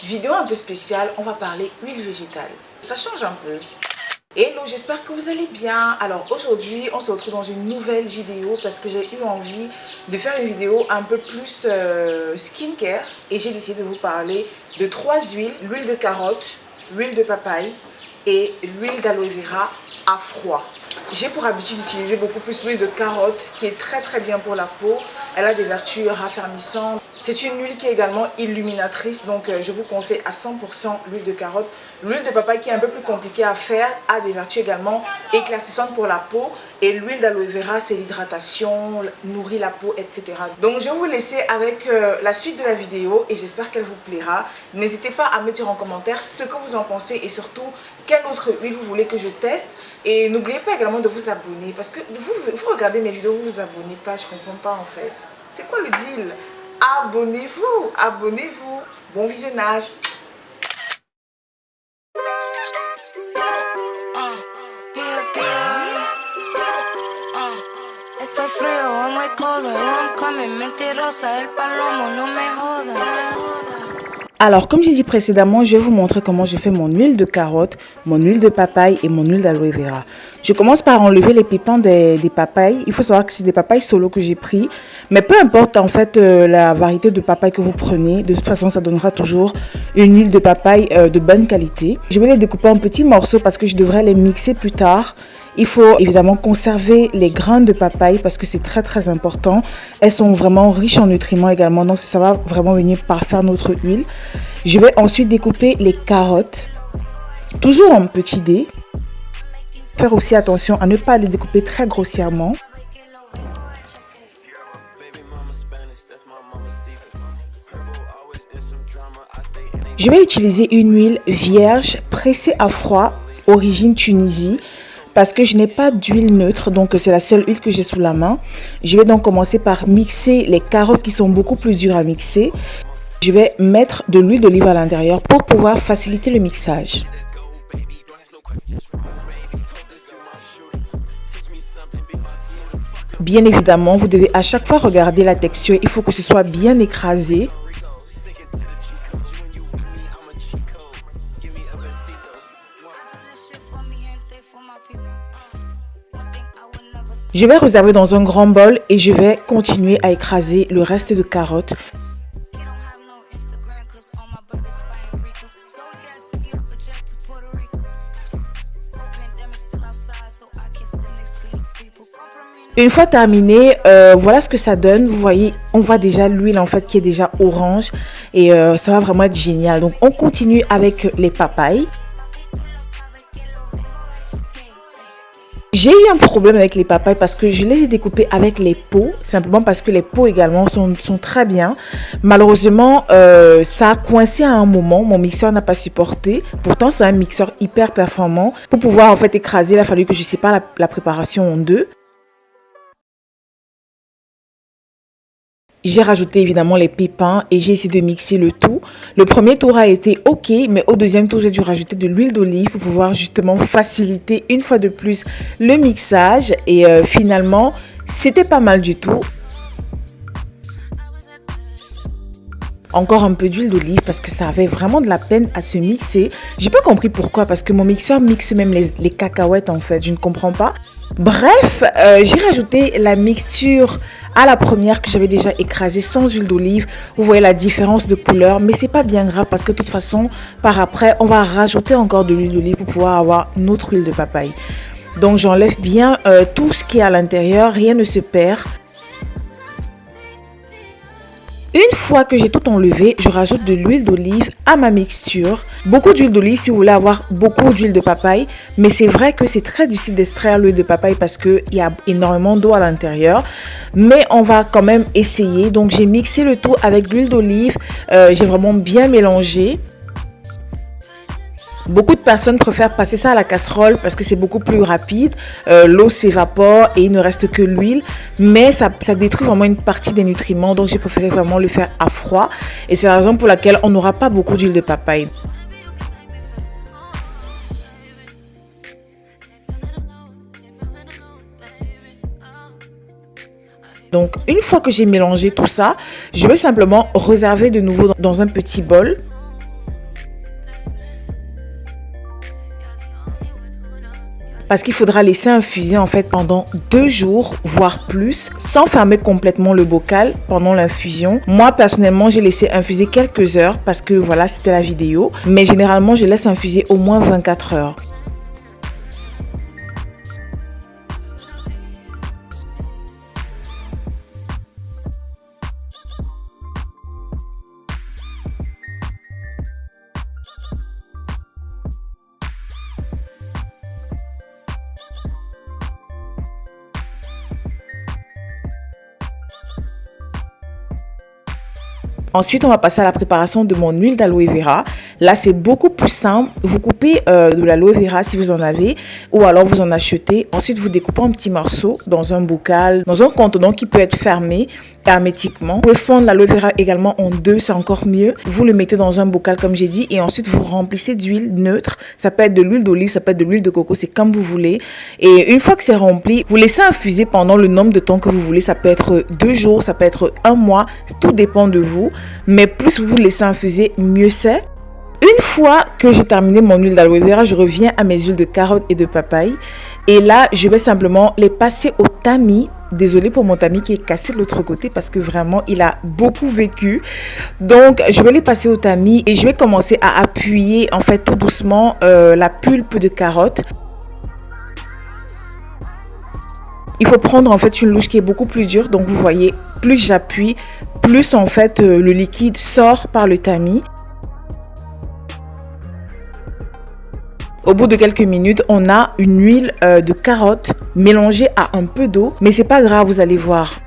Vidéo un peu spéciale, on va parler huile végétale. Ça change un peu. Hello, j'espère que vous allez bien. Alors aujourd'hui, on se retrouve dans une nouvelle vidéo parce que j'ai eu envie de faire une vidéo un peu plus skincare. Et j'ai décidé de vous parler de 3 huiles. L'huile de carotte, l'huile de papaye et l'huile d'aloe vera à froid. J'ai pour habitude d'utiliser beaucoup plus l'huile de carotte qui est très bien pour la peau. Elle a des vertus raffermissantes. C'est une huile qui est également illuminatrice, donc je vous conseille à 100% l'huile de carotte. L'huile de papaye qui est un peu plus compliquée à faire a des vertus également éclaircissantes pour la peau. Et l'huile d'aloe vera, c'est l'hydratation, nourrit la peau, etc. Donc je vais vous laisser avec la suite de la vidéo et j'espère qu'elle vous plaira. N'hésitez pas à me dire en commentaire ce que vous en pensez et surtout quelle autre huile vous voulez que je teste. Et n'oubliez pas également de vous abonner parce que vous regardez mes vidéos, vous vous abonnez pas, je comprends pas en fait. C'est quoi le deal? Abonnez-vous, abonnez-vous. Bon visionnage. Estoy frío, muy codo, homecoming, mentirosa, el palomo, no me joda. Alors, comme j'ai dit précédemment, je vais vous montrer comment je fais mon huile de carotte, mon huile de papaye et mon huile d'aloe vera. Je commence par enlever les pépins des papayes. Il faut savoir que c'est des papayes solo que j'ai pris. Mais peu importe en fait la variété de papaye que vous prenez, de toute façon ça donnera toujours une huile de papaye de bonne qualité. Je vais les découper en petits morceaux parce que je devrais les mixer plus tard. Il faut évidemment conserver les graines de papaye parce que c'est très important. Elles sont vraiment riches en nutriments également, donc ça va vraiment venir parfaire notre huile. Je vais ensuite découper les carottes, toujours en petits dés. Faire aussi attention à ne pas les découper très grossièrement. Je vais utiliser une huile vierge pressée à froid, origine Tunisie. Parce que je n'ai pas d'huile neutre, donc c'est la seule huile que j'ai sous la main. Je vais donc commencer par mixer les carottes qui sont beaucoup plus dures à mixer. Je vais mettre de l'huile d'olive à l'intérieur pour pouvoir faciliter le mixage. Bien évidemment, vous devez à chaque fois regarder la texture. Il faut que ce soit bien écrasé. Je vais réserver dans un grand bol et je vais continuer à écraser le reste de carottes. Une fois terminé, voilà ce que ça donne. Vous voyez, on voit déjà l'huile en fait qui est déjà orange et ça va vraiment être génial. Donc on continue avec les papayes. J'ai eu un problème avec les papayes parce que je les ai découpées avec les peaux, simplement parce que les peaux également sont très bien. Malheureusement, ça a coincé à un moment, mon mixeur n'a pas supporté. Pourtant, c'est un mixeur hyper performant. Pour pouvoir en fait écraser, il a fallu que je sépare la préparation en deux. J'ai rajouté évidemment les pépins et j'ai essayé de mixer le tout. Le premier tour a été ok, mais au deuxième tour, j'ai dû rajouter de l'huile d'olive pour pouvoir justement faciliter une fois de plus le mixage. Et finalement, c'était pas mal du tout. Encore un peu d'huile d'olive parce que ça avait vraiment de la peine à se mixer. J'ai pas compris pourquoi, parce que mon mixeur mixe même les cacahuètes en fait, je ne comprends pas. Bref, j'ai rajouté la mixture à la première que j'avais déjà écrasée sans huile d'olive. Vous voyez la différence de couleur, mais c'est pas bien grave parce que de toute façon, par après, on va rajouter encore de l'huile d'olive pour pouvoir avoir notre huile de papaye. Donc j'enlève bien tout ce qui est à l'intérieur, rien ne se perd. Une fois que j'ai tout enlevé, je rajoute de l'huile d'olive à ma mixture. Beaucoup d'huile d'olive si vous voulez avoir beaucoup d'huile de papaye. Mais c'est vrai que c'est très difficile d'extraire l'huile de papaye parce qu'il y a énormément d'eau à l'intérieur. Mais on va quand même essayer. Donc j'ai mixé le tout avec l'huile d'olive. J'ai vraiment bien mélangé. Beaucoup de personnes préfèrent passer ça à la casserole parce que c'est beaucoup plus rapide. L'eau s'évapore et il ne reste que l'huile. Mais ça détruit vraiment une partie des nutriments. Donc j'ai préféré vraiment le faire à froid. Et c'est la raison pour laquelle on n'aura pas beaucoup d'huile de papaye. Donc une fois que j'ai mélangé tout ça, je vais simplement réserver de nouveau dans un petit bol. parce qu'il faudra laisser infuser en fait pendant 2 jours, voire plus, sans fermer complètement le bocal pendant l'infusion. Moi, personnellement, j'ai laissé infuser quelques heures parce que voilà, c'était la vidéo. Mais généralement, je laisse infuser au moins 24 heures. Ensuite, on va passer à la préparation de mon huile d'aloe vera. Là, c'est beaucoup plus simple. Vous coupez de l'aloe vera si vous en avez ou alors vous en achetez. Ensuite, vous découpez en petits morceaux dans un bocal, dans un contenant qui peut être fermé hermétiquement. Vous pouvez fondre l'aloe vera également en deux, c'est encore mieux. Vous le mettez dans un bocal comme j'ai dit et ensuite vous remplissez d'huile neutre. Ça peut être de l'huile d'olive, ça peut être de l'huile de coco, c'est comme vous voulez. Et une fois que c'est rempli, vous laissez infuser pendant le nombre de temps que vous voulez. Ça peut être 2 jours, ça peut être 1 mois, tout dépend de vous. Mais plus vous laissez infuser, mieux c'est. Une fois que j'ai terminé mon huile d'aloe vera, je reviens à mes huiles de carotte et de papaye. Et là, je vais simplement les passer au tamis. Désolée pour mon tamis qui est cassé de l'autre côté parce que vraiment, il a beaucoup vécu. Donc, je vais les passer au tamis et je vais commencer à appuyer en fait tout doucement la pulpe de carotte. Il faut prendre en fait une louche qui est beaucoup plus dure. Donc, vous voyez, plus j'appuie, plus en fait le liquide sort par le tamis. Au bout de quelques minutes, on a une huile de carotte mélangée à un peu d'eau. Mais c'est pas grave, vous allez voir.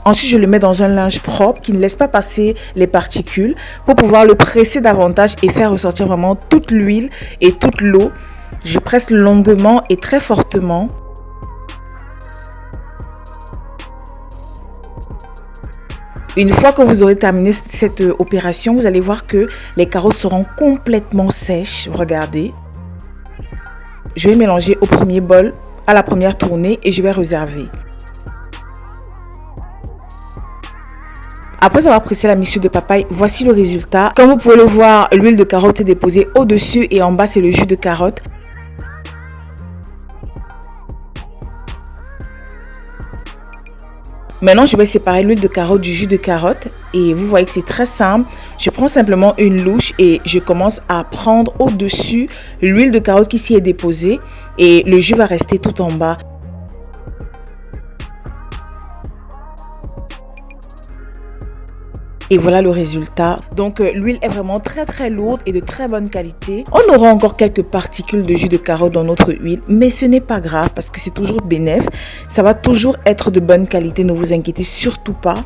Ensuite, je le mets dans un linge propre qui ne laisse pas passer les particules pour pouvoir le presser davantage et faire ressortir vraiment toute l'huile et toute l'eau. Je presse longuement et très fortement. Une fois que vous aurez terminé cette opération, vous allez voir que les carottes seront complètement sèches. Regardez. Je vais mélanger au premier bol, à la première tournée et je vais réserver. Après avoir pressé la mixture de papaye, voici le résultat. Comme vous pouvez le voir, l'huile de carotte est déposée au-dessus et en bas, c'est le jus de carotte. Maintenant, je vais séparer l'huile de carotte du jus de carotte et vous voyez que c'est très simple. Je prends simplement une louche et je commence à prendre au-dessus l'huile de carotte qui s'y est déposée et le jus va rester tout en bas. Et voilà le résultat. Donc l'huile est vraiment très lourde et de très bonne qualité. On aura encore quelques particules de jus de carotte dans notre huile, mais ce n'est pas grave parce que c'est toujours bénéf. Ça va toujours être de bonne qualité, ne vous inquiétez surtout pas.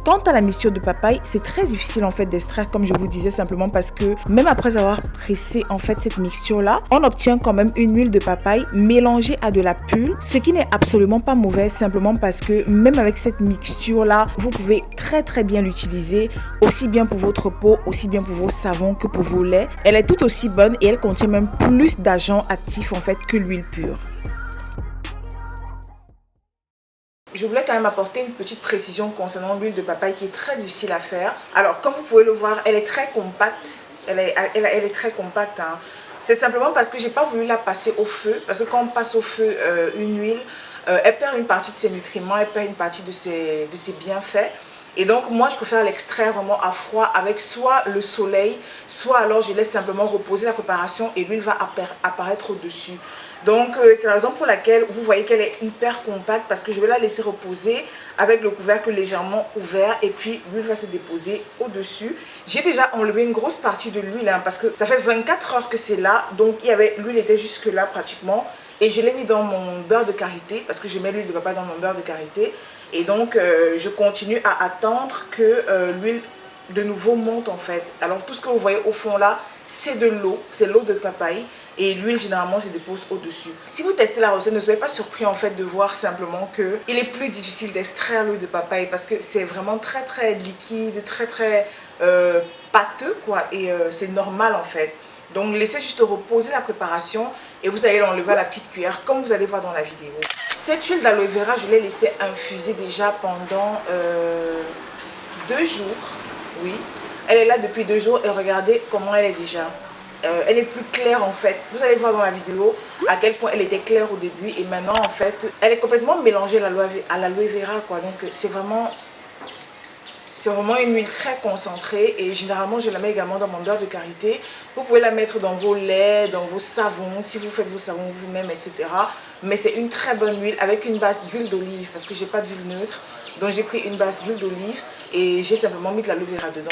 Quant à la mixture de papaye, c'est très difficile en fait d'extraire comme je vous disais simplement parce que même après avoir pressé en fait cette mixture là, on obtient quand même une huile de papaye mélangée à de la pulpe, ce qui n'est absolument pas mauvais simplement parce que même avec cette mixture là, vous pouvez très bien l'utiliser aussi bien pour votre peau, aussi bien pour vos savons que pour vos laits. Elle est tout aussi bonne et elle contient même plus d'agents actifs en fait que l'huile pure. Je voulais quand même apporter une petite précision concernant l'huile de papaye qui est très difficile à faire. Alors, comme vous pouvez le voir, elle est très compacte. Elle est très compacte. Hein. C'est simplement parce que j'ai pas voulu la passer au feu. Parce que quand on passe au feu une huile, elle perd une partie de ses nutriments, elle perd une partie de ses bienfaits. Et donc, moi, je préfère l'extraire vraiment à froid avec soit le soleil, soit alors je laisse simplement reposer la préparation et l'huile va apparaître au-dessus. Donc, c'est la raison pour laquelle vous voyez qu'elle est hyper compacte parce que je vais la laisser reposer avec le couvercle légèrement ouvert et puis l'huile va se déposer au-dessus. J'ai déjà enlevé une grosse partie de l'huile hein, parce que ça fait 24 heures que c'est là. Donc, l'huile était jusque là pratiquement. Et je l'ai mis dans mon beurre de karité parce que je mets l'huile de papaye dans mon beurre de karité. Et donc, je continue à attendre que l'huile de nouveau monte en fait. Alors, tout ce que vous voyez au fond là, c'est de l'eau. C'est l'eau de papaye. Et l'huile généralement se dépose au-dessus. Si vous testez la recette, ne soyez pas surpris en fait de voir simplement que il est plus difficile d'extraire l'huile de papaye parce que c'est vraiment très liquide, très pâteux quoi. Et c'est normal en fait. Donc laissez juste reposer la préparation et vous allez l'enlever à la petite cuillère comme vous allez voir dans la vidéo. Cette huile d'aloe vera, je l'ai laissée infuser déjà pendant 2 jours. Oui. Elle est là depuis 2 jours et regardez comment elle est déjà. Elle est plus claire en fait. Vous allez voir dans la vidéo à quel point elle était claire au début et maintenant en fait elle est complètement mélangée à l'aloe vera quoi. Donc c'est vraiment une huile très concentrée et généralement je la mets également dans mon beurre de karité. Vous pouvez la mettre dans vos laits, dans vos savons, si vous faites vos savons vous-même, etc. Mais c'est une très bonne huile avec une base d'huile d'olive parce que j'ai pas d'huile neutre. Donc j'ai pris une base d'huile d'olive et j'ai simplement mis de l'aloe vera dedans.